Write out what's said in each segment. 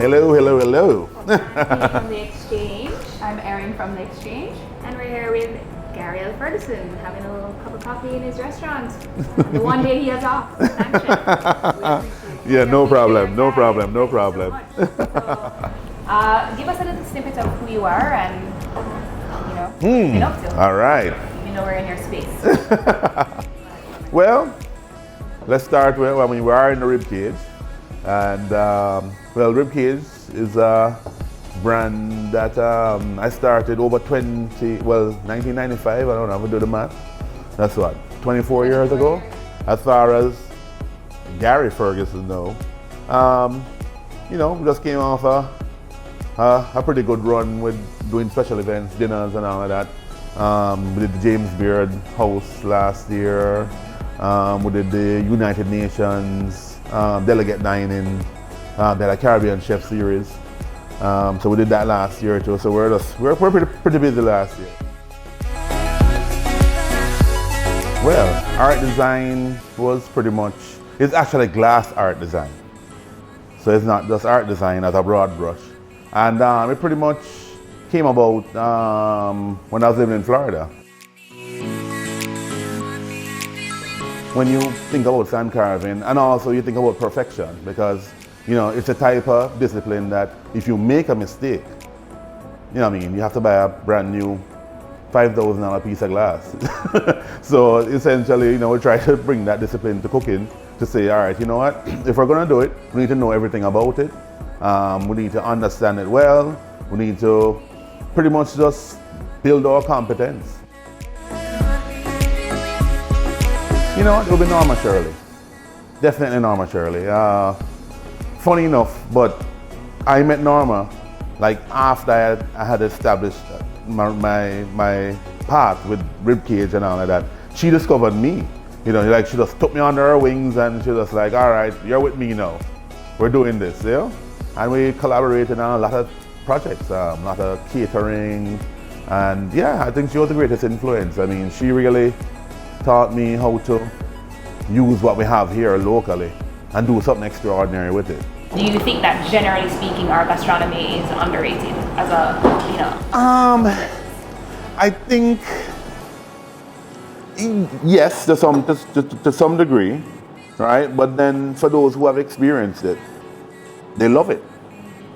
Hello, hello, hello. From the Xchange. I'm Erin from the Xchange, and we're here with Gariel Ferguson having a little cup of coffee in his restaurant. The one day he has off. Yeah, no problem, no problem, no problem. So, give us a little snippet of who you are and what you've been up to. All right. You know we're in your space. Well, let's start with, we are in the rib cage. And rib cage is a brand that I started over 1995, I don't know, I'm gonna do the math. That's what, 24 years ago? As far as Gary Ferguson though. We just came off a pretty good run with doing special events, dinners and all of that. We did the James Beard House last year. We did the United Nations delegate dining, the Caribbean Chef Series. So we did that last year too. So we're pretty busy last year. Well, art design was pretty much, it's actually glass art design. So it's not just art design as a broad brush. And it pretty much came about when I was living in Florida. When you think about sand carving, and also you think about perfection, because it's a type of discipline that if you make a mistake, you have to buy a brand new $5,000 piece of glass. So essentially, we try to bring that discipline to cooking to say, all right, you know what, if we're gonna do it, we need to know everything about it. We need to understand it well. We need to pretty much just build our competence. You know what, it'll be Norma Shirley. Definitely Norma Shirley. Funny enough, but I met Norma like after I had established my path with ribcage and all of that. She discovered me. She just took me under her wings and she was like, all right, you're with me now. We're doing this, And we collaborated on a lot of projects, a lot of catering. And yeah, I think she was the greatest influence. She really taught me how to use what we have here locally and do something extraordinary with it. Do you think that generally speaking our gastronomy is underrated as a, I think, yes, to some degree, right? But then for those who have experienced it, they love it.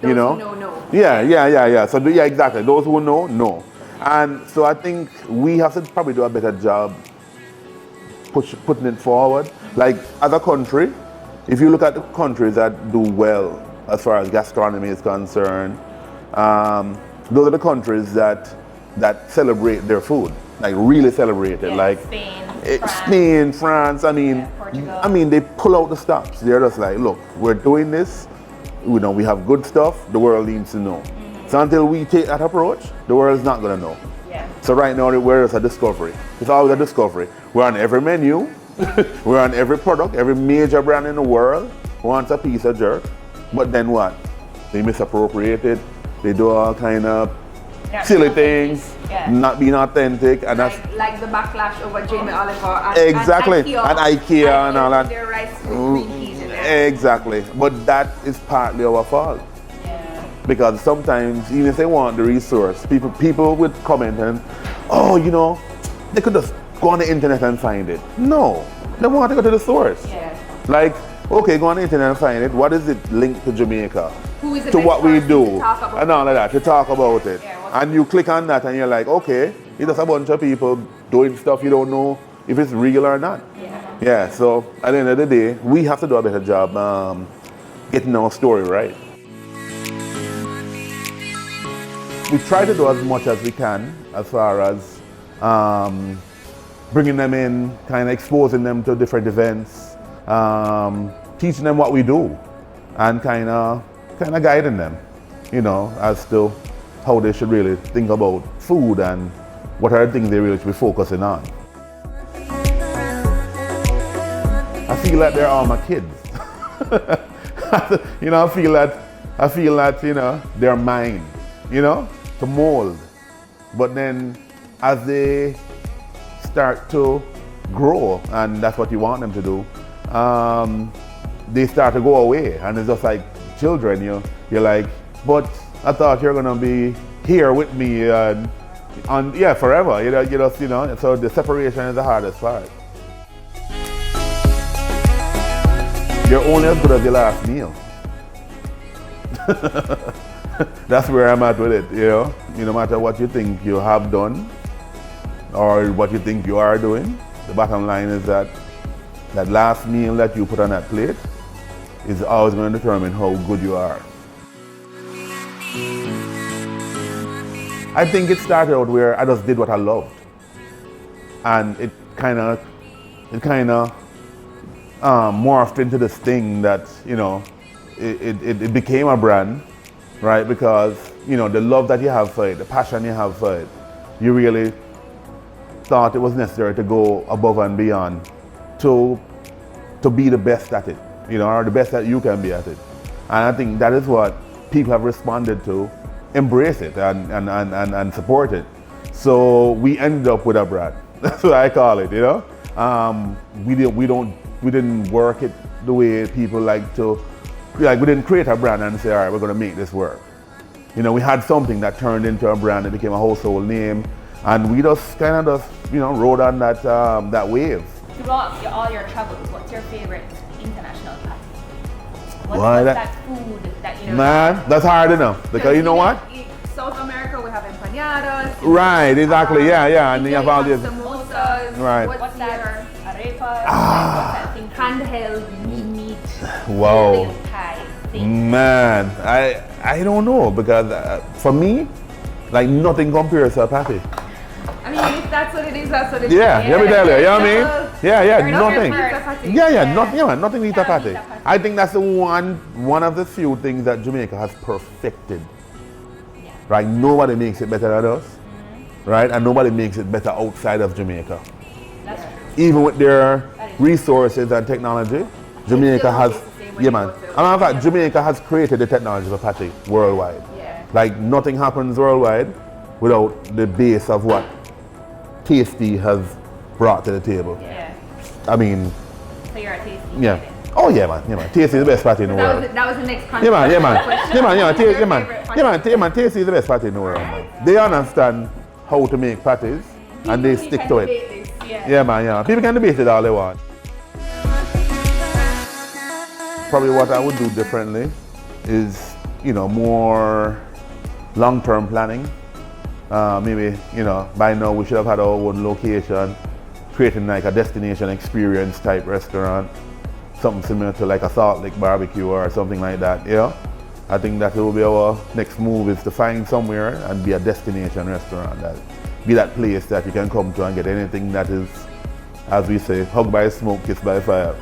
Those who know. Yeah. So exactly. Those who know. And so I think we have to probably do a better job putting it forward. Like as a country, if you look at the countries that do well as far as gastronomy is concerned, those are the countries that celebrate their food, like really celebrate it. Yeah, like Spain, France. Portugal. They pull out the stops. They're just like, look, we're doing this. We have good stuff. The world needs to know. Mm-hmm. So until we take that approach, the world is not gonna know. Yeah. So right now, we're just a discovery. It's always a discovery. We're on every menu. We're on every product. Every major brand in the world wants a piece of jerk. But then what? They misappropriate it. They do all kind of silly things, not being authentic, and that's like the backlash over Jamie Oliver exactly, and IKEA and all that. Their rice with green peas in there. Exactly, but that is partly our fault. Because sometimes, even if they want the resource, people would comment and, they could just go on the internet and find it. No, they want to go to the source. Yeah. Like, okay, go on the internet and find it. What is it linked to Jamaica? Who is the to best what we do? And all of that, to talk about it. Yeah, and you click on that and you're like, okay, it's just a bunch of people doing stuff you don't know if it's real or not. Yeah, so at the end of the day, we have to do a better job getting our story right. We try to do as much as we can as far as bringing them in, kind of exposing them to different events, teaching them what we do, and kind of guiding them, as to how they should really think about food and what are the things they really should be focusing on. I feel like they're all my kids. I feel that they're mine. To mold. But then as they start to grow, and that's what you want them to do, they start to go away. And it's just like children, you're like, but I thought you're gonna be here with me forever. So the separation is the hardest part. You're only as good as your last meal. That's where I'm at with it, No matter what you think you have done or what you think you are doing, the bottom line is that that last meal that you put on that plate is always going to determine how good you are. I think it started out where I just did what I loved. And it kind of morphed into this thing that, it became a brand, right? Because, the love that you have for it, the passion you have for it, you really thought it was necessary to go above and beyond to be the best at it, or the best that you can be at it. And I think that is what people have responded to, embrace it and support it. So we ended up with a brand. That's what I call it, We didn't work it the way people like to. We didn't create a brand and say, all right, we're going to make this work. We had something that turned into a brand, it became a household name, and we just kind of rode on that wave. Throughout all your travels, what's your favorite international party? What's that food that Man, that's hard enough. Because you know what? In South America, we have empanadas. Right, exactly, yeah. And you have all these. Samosas. Right. What's that? Arepas. What's that thing? Handheld meat. Wow. Pie thing. Man, I don't know because for me, nothing compares to a patty. I mean, if that's what it is, that's what it is. Yeah, let me tell you, what I mean? Nothing. Nothing beats a patty. I think that's the one of the few things that Jamaica has perfected. Yeah. Right? Nobody makes it better than us. Right? And nobody makes it better outside of Jamaica. That's true. Even with their resources and technology, Jamaica has, Jamaica has created the technology for patty worldwide. Yeah. Nothing happens worldwide without the base of what Tasty has brought to the table. Yeah. I mean, So you're a Tasty. yeah. Oh yeah, man. Tasty is the best patty in the world. That was the next question. Yeah, man. Tasty is the best patty in the world, man. They understand how to make patties and they stick to it. Yeah, man. People can debate it all they want. Probably what I would do differently is, more long-term planning. Maybe, by now we should have had our own location, creating a destination experience type restaurant, something similar to a Salt Lake BBQ or something like that, I think that will be our next move, is to find somewhere and be a destination restaurant, be that place that you can come to and get anything that is, as we say, hugged by smoke, kissed by fire.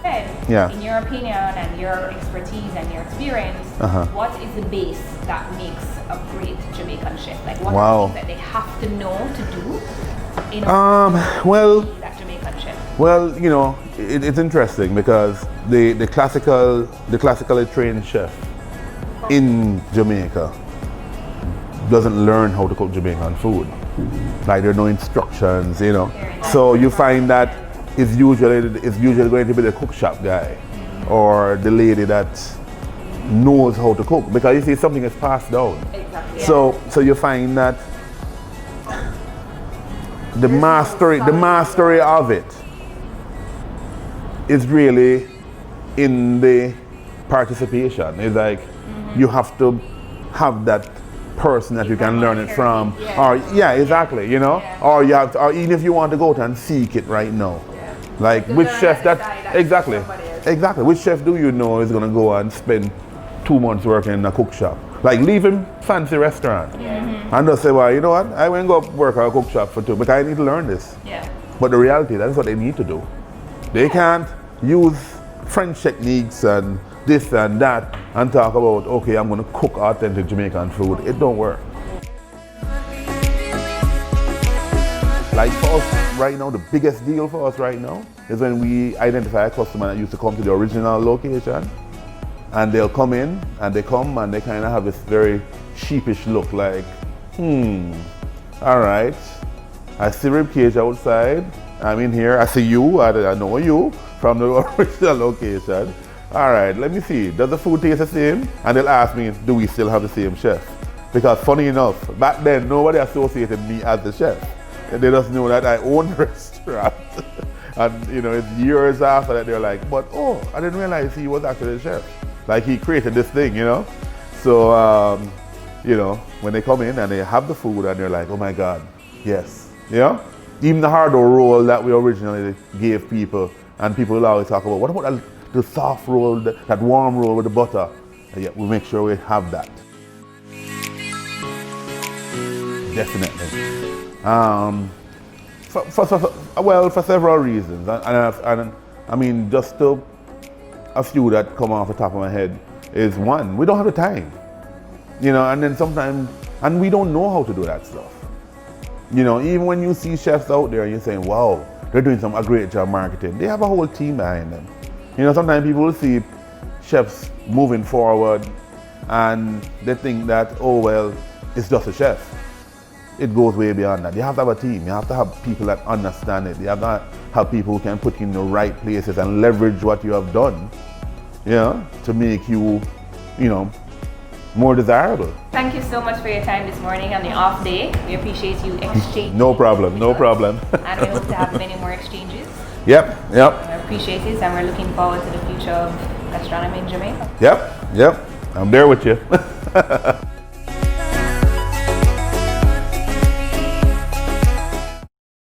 Yeah. In your opinion and your expertise and your experience, what is the base that makes a great Jamaican chef? What are the things that they have to know to do in order to be that Jamaican chef? Well, it's interesting because the classically trained chef in Jamaica doesn't learn how to cook Jamaican food. There are no instructions, So you find that it's usually going to be the cook shop guy or the lady that knows how to cook, because you see something is passed down. Exactly. So you find that the mastery of it is really in the participation. It's you have to have that person that you can learn it from, or exactly, or you have to, or even if you want to go out and seek it right now, which chef exactly, which chef do you know is going to go and spend 2 months working in a cook shop, leaving fancy restaurant, and just say, well, you know what, I won't go work at a cook shop for 2 because I need to learn this. But the reality, that's what they need to do. They can't use French techniques and this and that and talk about, okay, I'm going to cook authentic Jamaican food. It don't work. For us right now, the biggest deal for us right now is when we identify a customer that used to come to the original location, and they'll come in and they kind of have this very sheepish look all right, I see ribcage outside, I'm in here, I see you, I know you from the original location. all right, let me see, does the food taste the same? And they'll ask me, do we still have the same chef? Because funny enough, back then, nobody associated me as the chef. They just knew that I own the restaurant. And you know, it's years after that they're like, but oh, I didn't realize he was actually the chef. Like he created this thing, you know? So, you know, when they come in and they have the food and they're like, oh my God, yes, you know? Even the hard roll that we originally gave people, and people will always talk about, what about the soft roll, that warm roll with the butter? And yeah, we make sure we have that. Definitely. For several reasons, and I mean, just a few that come off the top of my head is one, we don't have the time, you know, and then sometimes, and we don't know how to do that stuff. You know, even when you see chefs out there and you're saying, wow, they're doing a great job marketing, they have a whole team behind them. You know, sometimes people will see chefs moving forward and they think that, oh, well, it's just a chef. It goes way beyond that. You have to have a team. You have to have people that understand it. You have to have people who can put you in the right places and leverage what you have done, you know, to make you, you know, more desirable. Thank you so much for your time this morning on the off day. We appreciate you exchanging. No problem, no problem. And we hope to have many more exchanges. Yep. We appreciate it, and we're looking forward to the future of gastronomy in Jamaica. Yep. I'm there with you.